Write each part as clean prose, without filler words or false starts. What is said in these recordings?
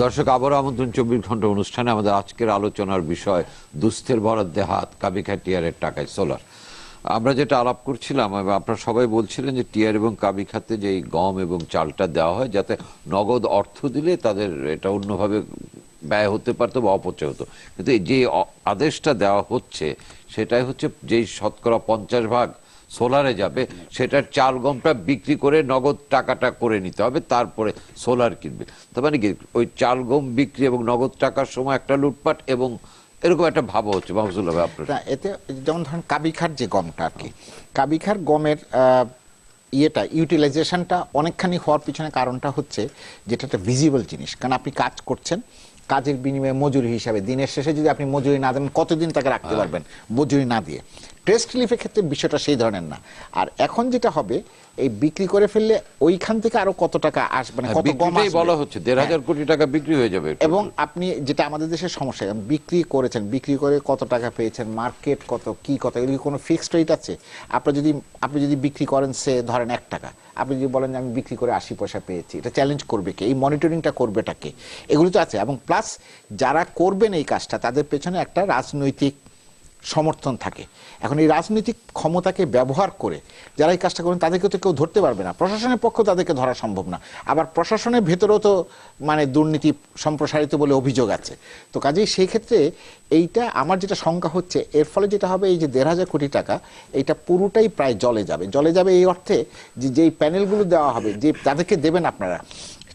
দর্শক, আবারও আমন্ত্রণ 24 ঘন্টা অনুষ্ঠানে। আমাদের আজকের আলোচনার বিষয় দুস্থের বরাদ্দে হাত, কাবিখা টিয়ারের টাকায় সোলার। আমরা যেটা আলাপ করছিলাম, আপনারা সবাই বলছিলেন যে টিয়ার এবং কাবিখাতে যে গম এবং চালটা দেওয়া হয়, যাতে নগদ অর্থ দিলে তাদের এটা অন্যভাবে ব্যয় হতে পারতো বা অপচয় হতো। কিন্তু যে আদেশটা দেওয়া হচ্ছে সেটাই হচ্ছে যেই শতকরা 50% সোলারে যাবে, সেটার চাল গমটা বিক্রি করে নগদ টাকাটা করে নিতে হবে, তারপরে সোলার কিনবে। তার মানে কি ওই চাল গম বিক্রি এবং নগদ টাকার সময় একটা লুটপাট এবং এরকম একটা ভাবও হচ্ছে। মাহফুজুল্লাহ ভাই, আপনার এতে যেমন ধরেন কাবিখার যে গমটা আর কি, কাবিখার গমের ইউটিলাইজেশনটা অনেকখানি হওয়ার পিছনে কারণটা হচ্ছে যেটা একটা ভিজিবল জিনিস। কারণ আপনি কাজ করছেন, কাজের বিনিময়ে মজুরি হিসাবে দিনের শেষে যদি আপনি মজুরি না দেন, কতদিন তাকে রাখতে পারবেন মজুরি না দিয়ে? টেস্ট রিলিফের ক্ষেত্রে বিষয়টা সেই ধরনের না। আর এখন যেটা হবে, এই বিক্রি করে ফেললে ওইখান থেকে আরো কত টাকা আসবে, মানে কত গম আসবে, বলা হচ্ছে 1,500 কোটি টাকা বিক্রি হয়ে যাবে। এবং আপনি যেটা আমাদের দেশের সমস্যা, বিক্রি করেছেন, বিক্রি করে কত টাকা পেয়েছেন, মার্কেট কত, কি কত, এগুলি কোনো ফিক্সড রেট আছে? আপনি যদি বিক্রি করেন সে ধরেন 1 টাকা, আপনি যদি বলেন যে আমি বিক্রি করে 80 পয়সা পেয়েছি, এটা চ্যালেঞ্জ করবে কে? এই মনিটরিংটা করবেটা কে? এগুলি তো আছে। এবং প্লাস যারা করবেন এই কাজটা, তাদের পেছনে একটা রাজনৈতিক সমর্থন থাকে। এখন এই রাজনৈতিক ক্ষমতাকে ব্যবহার করে যারা এই কাজটা করেন, তাদেরকে তো কেউ ধরতে পারবে না, প্রশাসনের পক্ষ তাদেরকে ধরা সম্ভব না। আবার প্রশাসনের ভেতরেও তো মানে দুর্নীতি সম্প্রসারিত বলে অভিযোগ আছে। তো কাজেই সেই ক্ষেত্রে এইটা আমার যেটা শঙ্কা হচ্ছে, এর ফলে যেটা হবে, এই যে 1,500 কোটি টাকা, এইটা পুরোটাই প্রায় জলে যাবে এই অর্থে যে যেই প্যানেলগুলো দেওয়া হবে, যে যাদেরকে দেবেন আপনারা,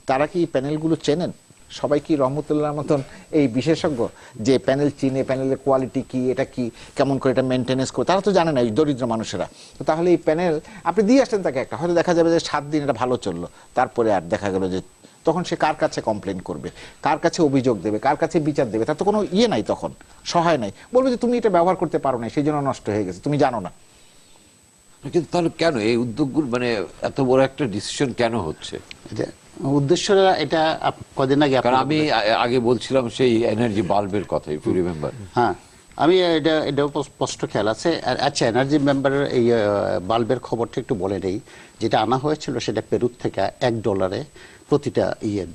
তারা কি এই প্যানেলগুলো চেনেন? সবাই কি রহমতুল্লাহর মতন এই বিশেষজ্ঞ যে প্যানেল চিনে, প্যানেলের কোয়ালিটি কি, এটা কি, কেমন করে এটা মেনটেনেন্স করে? তারা তো জানে না, এই দরিদ্র মানুষেরা। তো তাহলে এই প্যানেল আপনি দিয়ে আসলেন তাকে একটা, হয়তো দেখা যাবে যে 7 দিন এটা ভালো চললো, তারপরে আর দেখা গেল যে তখন সে কার কাছে কমপ্লেন করবে, কার কাছে অভিযোগ দেবে, কার কাছে বিচার দেবে? তার তো কোনো নাই, তখন সহায় নাই। বলবে যে তুমি এটা ব্যবহার করতে পারো না, সেই জন্য নষ্ট হয়ে গেছে, তুমি জানো না। কিন্তু তাহলে কেন এই উদ্যোগগুলো, মানে এত বড় একটা ডিসিশন কেন হচ্ছে? উদ্দেশ্যটা এটা কদিন আগে, কারণ আমি আগে বলছিলাম সেই এনার্জি বাল্বের কথা, ইফ ইউ রিমেম্বার। হ্যাঁ, আমি এটাও স্পষ্ট খেয়াল আছে। আচ্ছা, এনার্জি মেম্বারের এই বাল্বের খবরটা একটু বলে নেই। যেটা আনা হয়েছিল সেটা পেরুর থেকে $1 প্রতিটা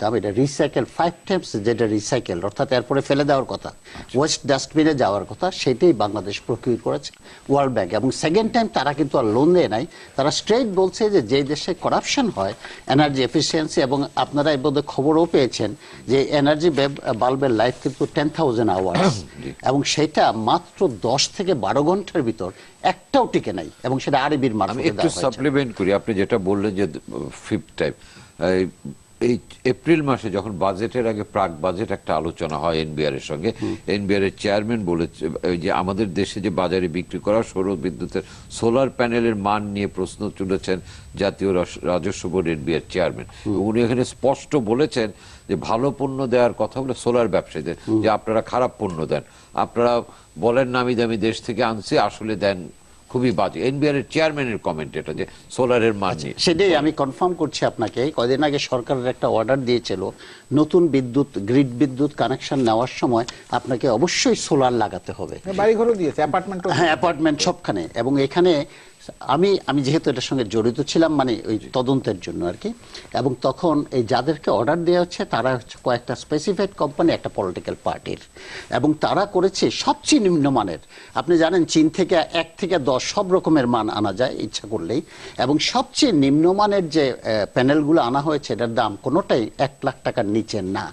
দাম। এটা রিসাইকেল 5 টাইমস, যেটা রিসাইকেল অর্থাৎ এরপরে ফেলে দেওয়ার কথা, ওয়েস্ট ডাস্টবিনে যাওয়ার কথা, সেটাই বাংলাদেশ প্রকিউর করেছে ওয়ার্ল্ড ব্যাংক। এবং সেকেন্ড টাইম তারা কিন্তু আর লোন দেয় নাই, তারা স্ট্রেট বলছে যে যে দেশে করাপশন হয় এনার্জি এফিসিয়েন্সি, এবং আপনারা এই বোধহয় খবরও পেয়েছেন যে এনার্জি বাল্বের লাইফ কিন্তু 10,000 আওয়ার্স, এবং সেটা মাত্র 10 থেকে 12 ঘন্টার ভিতর একটাও টিকে নাই, এবং সেটা আরবির মাধ্যমে। আমি একটু সাপ্লিমেন্ট করি, আপনি যেটা বললেন যে 5th টাইম, এই এপ্রিল মাসে যখন বাজেটের আগে প্রাক বাজেট একটা আলোচনা হয় এনবিআর এর সঙ্গে, এনবিআর এর চেয়ারম্যান বলেছে যে আমাদের দেশে যে বাজারে বিক্রি করা সৌর বিদ্যুতের সোলার প্যানেলের মান নিয়ে প্রশ্ন তুলেছেন জাতীয় রাজস্ব বোর্ড এনবিআর চেয়ারম্যান। উনি এখানে স্পষ্ট বলেছেন যে ভালো পণ্য দেওয়ার কথা বলে সোলার ব্যবসায়ীদের, যে আপনারা খারাপ পণ্য দেন, আপনারা বলেন নামি দামি দেশ থেকে আনছি, আসলে দেন খুবই বাজে। এনবিআর এর চেয়ারম্যানের কমেন্ট এটা, যে সোলারের মান। সেটাই আমি কনফার্ম করছি আপনাকে। কয়েকদিন আগে সরকারের একটা অর্ডার দিয়েছিল, নতুন বিদ্যুৎ গ্রিড বিদ্যুৎ কানেকশন নেওয়ার সময় আপনাকে অবশ্যই সোলার লাগাতে হবে। বাড়িঘরও দিয়েছে, অ্যাপার্টমেন্ট, হ্যাঁ অ্যাপার্টমেন্ট সবখানে। এবং এখানে আমি যেহেতু এটার সঙ্গে জড়িত ছিলাম, মানে ওই তদন্তের জন্য আর কি, এবং তখন এই যাদেরকে অর্ডার দেওয়া হচ্ছে তারা হচ্ছে কয়েকটা স্পেসিফাইড কোম্পানি, একটা পলিটিক্যাল পার্টির, এবং তারা করেছে সবচেয়ে নিম্নমানের। আপনি জানেন চীন থেকে 1 থেকে 10 সব রকমের মান আনা যায় ইচ্ছা করলেই, এবং সবচেয়ে নিম্নমানের যে প্যানেলগুলো আনা হয়েছে এটার দাম কোনোটাই 1 লাখ টাকার নিচে না,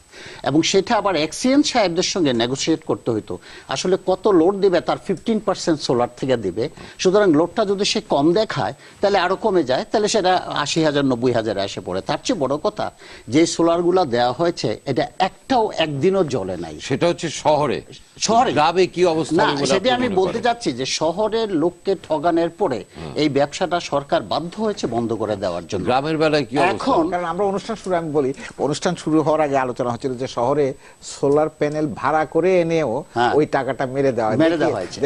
এবং সেটা আবার এক্সিয়েন্স সাহেবদের সঙ্গে নেগোসিয়েট করতে হইতো। আসলে কত লোড দিবে তার 15% সোলার থেকে দিবে, সুতরাং লোডটা যদি সে কম দেখায় তাহলে আরো কমে যায়, তাহলে সেটা 80,000 90,000 এসে পড়ে। তার চেয়ে বড় কথা, যে সোলারগুলো দেওয়া হয়েছে এটা একটাও একদিনও জ্বলে নাই। সেটা হচ্ছে শহরে। গ্রামে কি অবস্থা? না, সেটা আমি বলতে চাচ্ছি যে শহরের লোককে ঠগানোর পরে এই ব্যবসাটা সরকার বাধ্য হয়েছে বন্ধ করে দেওয়ার জন্য। গ্রামের বেলায় কি অবস্থা? এখন কারণ আমরা অনুষ্ঠান শুরু, আমি বলি অনুষ্ঠান শুরু হওয়ার আগে আলোচনা হচ্ছিল যে শহরে সোলার প্যানেল ভাড়া করে এনেও ওই টাকাটা মেরে দেওয়া হয়েছে।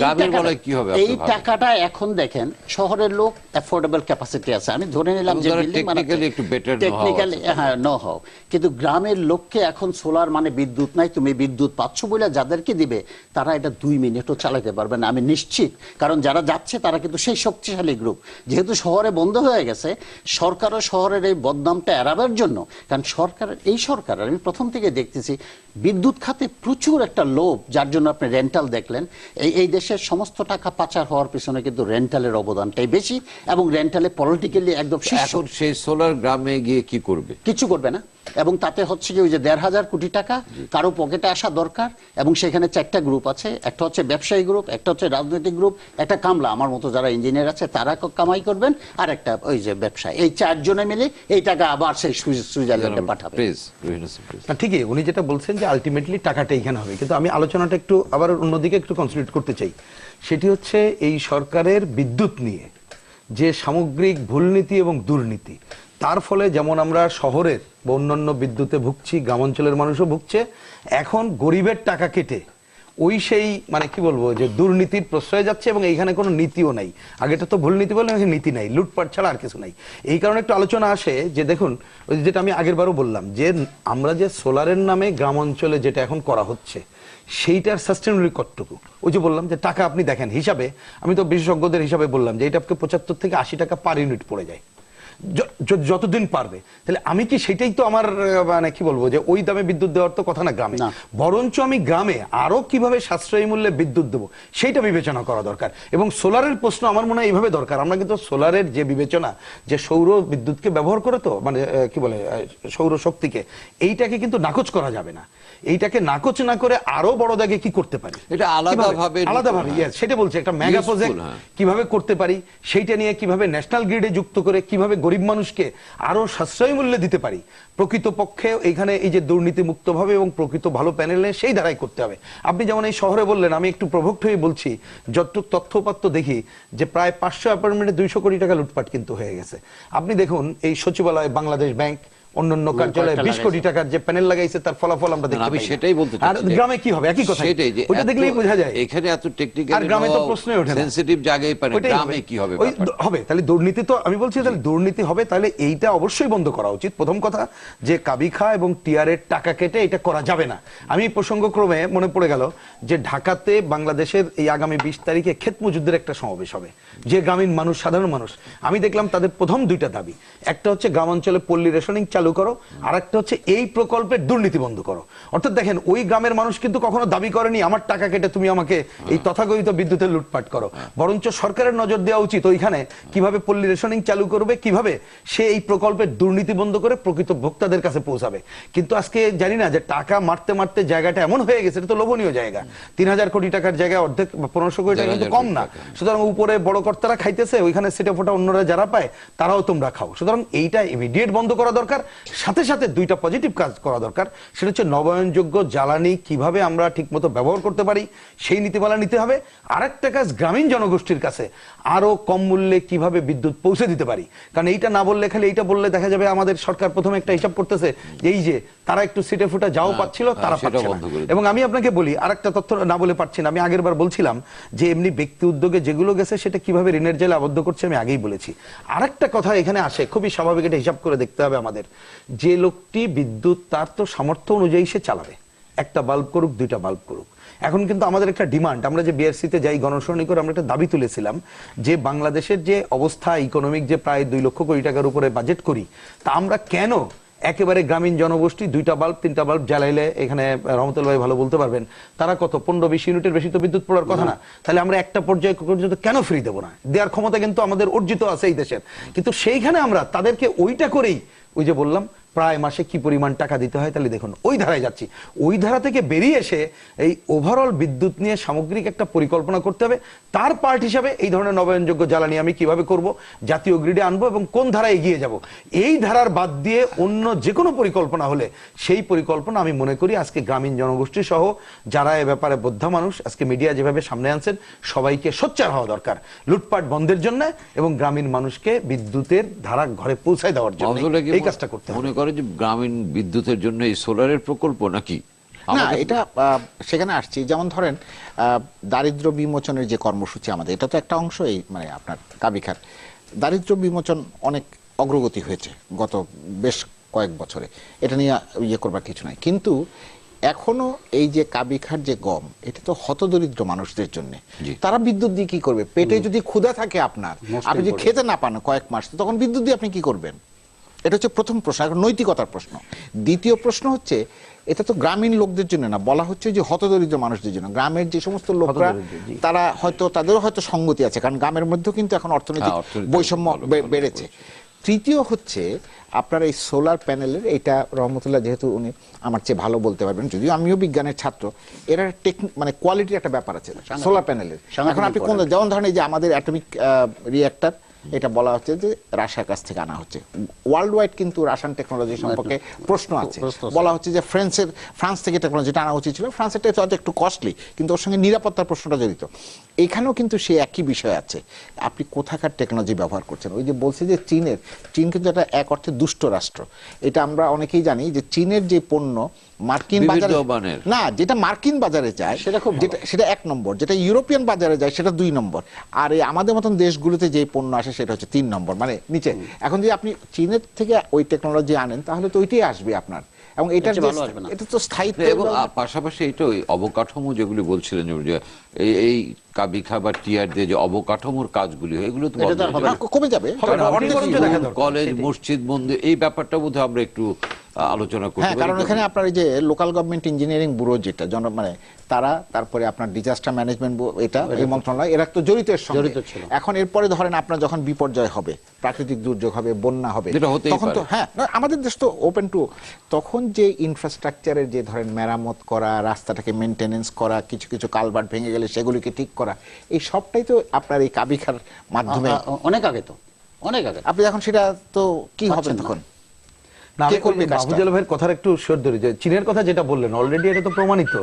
গ্রামের বেলায় কি হবে? এই টাকাটা এখন দেখেন শহরের লোক অ্যাফোর্ডেবল ক্যাপাসিটি আছে, আমি ধরে নিলাম যে বিল্ডিং টেকনিক্যালি একটু বেটার টেকনিক্যালি হ্যাঁ নো হাও, কিন্তু গ্রামের লোককে এখন সোলার মানে বিদ্যুৎ নাই, তুমি বিদ্যুৎ পাচ্ছ বলে যাদেরকে দিবে তারা এটা 2 মিনিটও চালাতে পারবে না, আমি নিশ্চিত। কারণ যারা যাচ্ছে তারা কিন্তু সেই শক্তিশালী গ্রুপ। যেহেতু শহরে বন্ধ হয়ে গেছে, সরকারও শহরের এই বদনামটা এড়াবার জন্য, কারণ এই সরকার আমি প্রথম থেকে দেখতেছি বিদ্যুৎ খাতে প্রচুর একটা লোভ, যার জন্য আপনি রেন্টাল দেখলেন। এই দেশের সমস্ত টাকা পাচার হওয়ার পিছনে কিন্তু রেন্টালের অবদানটাই বেশি, এবং রেন্টালে পলিটিক্যালি একদম এখন সেই সোলার গ্রামে গিয়ে কি করবে? কিছু করবে না। এবং তাতে হচ্ছে কি ওই যে 1,500 কোটি টাকা কারো পকেটে আসা দরকার, এবং সেখানে 4টা গ্রুপ আছে, একটা হচ্ছে ব্যবসায়ী গ্রুপ, একটা হচ্ছে রাজনৈতিক গ্রুপ, একটা কামলা আমার মতো যারা ইঞ্জিনিয়ার আছে তারা কামাই করবেন, আর একটা ওই যে ব্যবসায়ী। এই 4 জনে মিলে এই টাকা আবার সেই সুইজারল্যান্ডে পাঠাবে। ঠিকই উনি যেটা বলছেন যে আলটিমেটলি টাকাটা এখানে হবে, কিন্তু আমি আলোচনাটা একটু আবার অন্যদিকে একটু কনসেন্ট্রেট করতে চাই। সেটি হচ্ছে এই সরকারের বিদ্যুৎ নিয়ে যে সামগ্রিক ভুলনীতি এবং দুর্নীতি, তার ফলে যেমন আমরা শহরের বা অন্যান্য বিদ্যুতে ভুগছি, গ্রামাঞ্চলের মানুষও ভুগছে। এখন গরিবের টাকা কেটে ওই সেই মানে কি বলবো যে দুর্নীতির প্রশ্রয় যাচ্ছে, এবং এইখানে কোনো নীতিও নাই। আগেটা তো ভুল নীতি বলে, নীতি নাই, লুটপাট ছাড়া আর কিছু নাই। এই কারণে একটু আলোচনা আসে যে দেখুন ওই যেটা আমি আগের বারও বললাম যে আমরা যে সোলারের নামে গ্রাম অঞ্চলে যেটা এখন করা হচ্ছে সেইটার সাস্টেনেবিলিটি কতটুকু। ওই যে বললাম যে টাকা আপনি দেখেন হিসাবে, আমি তো বিশেষজ্ঞদের হিসাবে বললাম যে এটা 75 থেকে 80 টাকা পার ইউনিট পড়ে যায় যতদিন পারবে। তাহলে আমি কি সেটাই তো আমার মানে কি বলবো যে ওই দামে বিদ্যুৎ দেওয়ার তো কথা না গ্রামে, বরঞ্চ আমি গ্রামে আরো কিভাবে সাশ্রয়ী মূল্যে বিদ্যুৎ দেবো সেইটা বিবেচনা করা দরকার। এবং সোলারের প্রশ্ন আমার মনে হয় এইভাবে দরকার। আমরা কিন্তু সোলারের যে বিবেচনা যে সৌর বিদ্যুৎকে ব্যবহার করে তো মানে কি বলে সৌর শক্তিকে, এইটাকে কিন্তু নাকচ করা যাবে না। এইটাকে নাকচ না করে আরো বড় দাগে কি করতে পারি, এটা আলাদাভাবে সেটা বলছে একটা মেগা প্রজেক্ট কিভাবে করতে পারি, সেইটা নিয়ে কিভাবে ন্যাশনাল গ্রিডে যুক্ত করে কিভাবে গরিব মানুষকে আরো সাশ্রয়ী মূল্যে দিতে পারি। প্রকৃতপক্ষে এখানে এই যে দুর্নীতি মুক্ত ভাবে এবং প্রকৃত ভালো প্যানেলে সেই ধারাই করতে হবে। আপনি যেমন এই শহরে বললেন, আমি একটু প্রভুক্ত হয়ে বলছি, যতটুক তথ্যপাত্র দেখি যে প্রায় 500 অ্যাপার্টমেন্টে 200 কোটি টাকা লুটপাট কিন্তু হয়ে গেছে। আপনি দেখুন এই সচিবালয়, বাংলাদেশ ব্যাংক, অন্যান্য কার্যালয়ে 20 কোটি টাকার যে প্যানেল লাগাইছে তার ফলাফল আমরা দেখতে পাই। আমি সেটাই বলতে চাই, আর গ্রামে কি হবে একই কথা, ওটা দেখলেই বোঝা যায়। এখানে এত টেকনিক্যাল আর গ্রামে তো প্রশ্নই ওঠে না, সেনসিটিভ জায়গায় পারে, গ্রামে কি হবে? হবে তাহলে দুর্নীতি, তো আমি বলছি তাহলে দুর্নীতি হবে, তাহলে এইটা অবশ্যই বন্ধ করা উচিত। প্রথম কথা যে কাবিখা এবং টিআরের টাকা কেটে এটা করা যাবে না। আমি প্রসঙ্গক্রমে মনে পড়ে গেল যে ঢাকাতে বাংলাদেশের এই আগামী 20 তারিখে ক্ষেত মজুরদের একটা সমাবেশ হবে, যে গ্রামীণ মানুষ, সাধারণ মানুষ। আমি দেখলাম তাদের প্রথম 2টা দাবি, একটা হচ্ছে গ্রামাঞ্চলে পল্লী রেশনিং চালু করো, আর একটা হচ্ছে এই প্রকল্পের দুর্নীতি বন্ধ করো। অর্থাৎ দেখেন ওই গ্রামের মানুষ কিন্তু কখনো দাবি করেনি আমার টাকা কেটে তুমি আমাকে এই তথাকথিত বিদ্যুতের লুটপাট করো, বরঞ্চ সরকারের নজর দেওয়া উচিত ওইখানে কিভাবে পল্লী রেশনিং চালু করবে, কিভাবে সে এই প্রকল্পের দুর্নীতি বন্ধ করে প্রকৃত ভোক্তাদের কাছে পৌঁছাবে। কিন্তু আজকে জানি না যে টাকা মারতে মারতে জায়গাটা এমন হয়ে গেছে, এটা তো লোভনীয় জায়গা, 3000 কোটি টাকার জায়গায় অর্ধেক 1500 কোটি টাকা কিন্তু কম না। সুতরাং উপরে বড় কর্তারা খাইতেছে, ওইখানে সেটা ফোটা অন্যরা যারা পায় তারাও তোমরা খাও। সুতরাং এইটা ইমিডিয়েট বন্ধ করা দরকার। সাথে সাথে 2টা পজিটিভ কাজ করা দরকার, সেটা হচ্ছে নবায়নযোগ্য জ্বালানি কিভাবে আমরা ঠিকমতো ব্যবহার করতে পারি সেই নীতিমালা নিতে হবে। আরেকটা কাজ গ্রামীণ জনগোষ্ঠীর কাছে আরো কম মূল্যে কিভাবে বিদ্যুৎ পৌঁছে দিতে পারি, কারণ এইটা না বললে, খালি এইটা বললে দেখা যাবে আমাদের সরকার প্রথমে একটা হিসাব করতেছে এই যে তারা একটু সিটে ফুটা যাও পাচ্ছিল, তারা পাচ্ছে না। এবং আমি আপনাকে বলি আরেকটা তথ্য না বলে পারছি না, আমি আগের বার বলছিলাম যে এমনি ব্যক্তি উদ্যোগে যেগুলো গেছে সেটা কিভাবে ঋণের জেলে আবদ্ধ করছে আমি আগেই বলেছি। আরেকটা কথা এখানে আসে, খুবই স্বাভাবিক, এটা হিসাব করে দেখতে হবে আমাদের, যে লোকটি বিদ্যুৎ তার তো সামর্থ্য অনুযায়ী সে চালাবে, একটা বাল্ব করুক, 2টা বাল্ব করুক। এখন কিন্তু আমাদের একটা ডিমান্ড, আমরা যে বিআরসিতে যাই গণশুনানি করে আমরা একটা দাবি তুলেছিলাম যে বাংলাদেশের যে অবস্থা ইকোনমিক, যে প্রায় 2 লক্ষ কোটি টাকার উপরে বাজেট করি, তা আমরা কেন একেবারে গ্রামীণ জনগোষ্ঠী 2টা বাল্ব 3টা বাল্ব জ্বালাইলে, এখানে রহমতুল ভাই ভালো বলতে পারবেন, তারা কত 15-20 ইউনিটের বেশি তো বিদ্যুৎ পড়ার কথা না, তাহলে আমরা একটা পর্যায়ে পর্যন্ত কেন ফ্রি দেবো না? দেওয়ার ক্ষমতা কিন্তু আমাদের অর্জিত আছে এই দেশের, কিন্তু সেইখানে আমরা তাদেরকে ওইটা করেই ওই যে বললাম প্রায় মাসে কি পরিমাণ টাকা দিতে হয়, তাহলে দেখুন ওই ধারায় যাচ্ছি। ওই ধারা থেকে বেরিয়ে এসে এই ওভারঅল বিদ্যুৎ নিয়ে সামগ্রিক একটা পরিকল্পনা করতে হবে। তার পার্ট হিসাবে এই ধরনের নবায়নযোগ্য জ্বালানি আমি কিভাবে করব, জাতীয় গ্রিডে আনবো এবং কোন ধারায় এগিয়ে যাব, এই ধারার বাদ দিয়ে অন্য যে কোনো পরিকল্পনা হলে সেই পরিকল্পনা আমি মনে করি আজকে গ্রামীণ জনগোষ্ঠী সহ যারা এ ব্যাপারে বোদ্ধা মানুষ, আজকে মিডিয়া যেভাবে সামনে আনছেন, সবাইকে সোচ্চার হওয়া দরকার লুটপাট বন্ধের জন্য এবং গ্রামীণ মানুষকে বিদ্যুতের ধারা ঘরে পৌঁছায় দেওয়ার জন্য এই কাজটা করতে হবে। মনে করে যে গ্রামীণ বিদ্যুতের জন্য এই সোলারের প্রকল্প নাকি না এটা সেখানে আসছি, যেমন ধরেন দারিদ্র বিমোচনের যে কর্মসূচি আমাদের, এটা তো একটা অংশ এই মানে আপনার কাবিখার দারিদ্র বিমোচন অনেক অগ্রগতি হয়েছে গত বেশ কয়েক বছরে, এটা নিয়ে ইয়ে করবার কিছু নাই, কিন্তু এখনো এই যে কাবিখার যে গম, এটা তো হতদরিদ্র মানুষদের জন্য। তারা বিদ্যুৎ দিয়ে কি করবে? পেটে যদি ক্ষুধা থাকে আপনার, আপনি যদি খেতে না পান কয়েক মাস, তখন বিদ্যুৎ দিয়ে আপনি কি করবেন? এটা হচ্ছে প্রথম প্রশ্ন, এখন নৈতিকতার প্রশ্ন। দ্বিতীয় প্রশ্ন হচ্ছে, এটা তো গ্রামীণ লোকদের জন্য না, বলা হচ্ছে যে হতদরিদ্র মানুষদের জন্য। গ্রামের যে সমস্ত লোকরা, তারা হয়তো তাদেরও হয়তো সঙ্গতি আছে, কারণ গ্রামের মধ্যেও কিন্তু এখন অর্থনৈতিক বৈষম্য বেড়েছে। তৃতীয় হচ্ছে আপনার এই সোলার প্যানেলের, এটা রহমতুল্লাহ যেহেতু উনি আমার চেয়ে ভালো বলতে পারবেন, যদিও আমিও বিজ্ঞানের ছাত্র, এর মানে কোয়ালিটির একটা ব্যাপার আছে সোলার প্যানেলের। এখন আপনি কোন, যেমন ধরেন এই যে আমাদের অ্যাটমিক রিঅ্যাক্টর, এটা বলা হচ্ছে যে রাশিয়ার কাছ থেকে আনা হচ্ছে। ওয়ার্ল্ড ওয়াইড কিন্তু রাশিয়ান টেকনোলজি সম্পর্কে প্রশ্ন আছে। বলা হচ্ছে যে ফ্রান্স থেকে টেকনোলজিটা আনা উচিত ছিল, ফ্রান্সেরটা হয়তো একটু কস্টলি, কিন্তু ওর সঙ্গে নিরাপত্তার প্রশ্নটা জড়িত। এখানেও কিন্তু সেই একই বিষয় আছে, আপনি কোথাকার টেকনোলজি ব্যবহার করছেন। ওই যে বলছে যে চীন কিন্তু একটা এক অর্থে দুষ্ট রাষ্ট্র, এটা আমরা অনেকেই জানি, যে চীনের যে পণ্য মার্কিন বাজারে না, যেটা মার্কিন বাজারে যায় সেটা 1 নম্বর, যেটা ইউরোপিয়ান বাজারে যায় সেটা 2 নম্বর, আর এই আমাদের মতন দেশগুলোতে যে পণ্য আসে সেটা হচ্ছে 3 নম্বর, মানে নিচে। এখন যদি আপনি চীনের থেকে ওই টেকনোলজি আনেন, তাহলে তো ওইটাই আসবে আপনার, এবং এটা তো স্থায়িত্ব। এবং পাশাপাশি এটা ওই অবকাঠামো যেগুলি বলছিলেন, যে এই কাবিখা বা টিআর দিয়ে যে অবকাঠামোর কাজগুলি হয়, এগুলো তো কমে যাবে। কলেজ, মসজিদ, মন্দির, এই ব্যাপারটা বোধহয় আমরা একটু আলোচনা করতে পারি। কারণ এখানে আপনার এই যে লোকাল গভর্নমেন্ট ইঞ্জিনিয়ারিং ব্যুরো, যেটা মানে তারা, তারপরে আপনার ডিজাস্টার ম্যানেজমেন্ট, এটা এই মন্ত্রণালয়, এরা তো জড়িত এখন এরপরে ধরেন আপনার যখন বিপর্যয় হবে, প্রাকৃতিক দুর্যোগ হবে, বন্যা হবে, তখন তো আমাদের দেশ তো ওপেন টু, তখন যে ইনফ্রাস্ট্রাকচারের যে ধরেন মেরামত করা, রাস্তাটাকে মেনটেনেন্স করা, কিছু কিছু কালভার্ট ভেঙে গেলে সেগুলিকে ঠিক করা, এই সবটাই তো আপনার এই কাবিখার মাধ্যমে অনেক আগে আপনি এখন সেটা তো কি হবে তখন? মাহফুজুল ভাইয়ের কথার একটু সর ধরি, যে চীনের কথা যেটা বললেন, অলরেডি এটা তো প্রমাণিত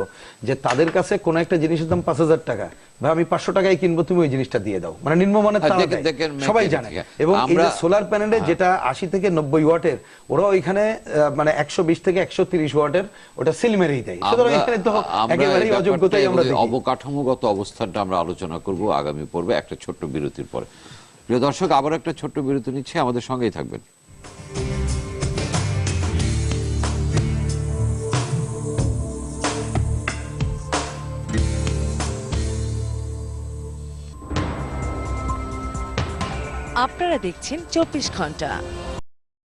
যে তাদের কাছে কোন একটা জিনিসের দাম 5,000 টাকা, ভাই আমি 500 টাকায় কিনবো, তুমি ওই জিনিসটা দিয়ে দাও, মানে নিম্নমানের সবাই জানে। এবং এই যে সোলার প্যানেলে যেটা 80 থেকে 90 ওয়াটের, ওরা ওইখানে মানে 120 থেকে 130 ওয়াটের ওটা সিল মেরেই দেয়। সুতরাং এখানে তো একেবারেই অযোগ্যতাই আমরা দেখি। অবকাঠামোগত অবস্থানটা আমরা আলোচনা করব আগামী পর্বে, একটা ছোট্ট বিরতির পরে। প্রিয় দর্শক, আবার একটা ছোট্ট বিরতি নিচ্ছে, আমাদের সঙ্গেই থাকবেন। আপনারা দেখছেন 24 ঘন্টা।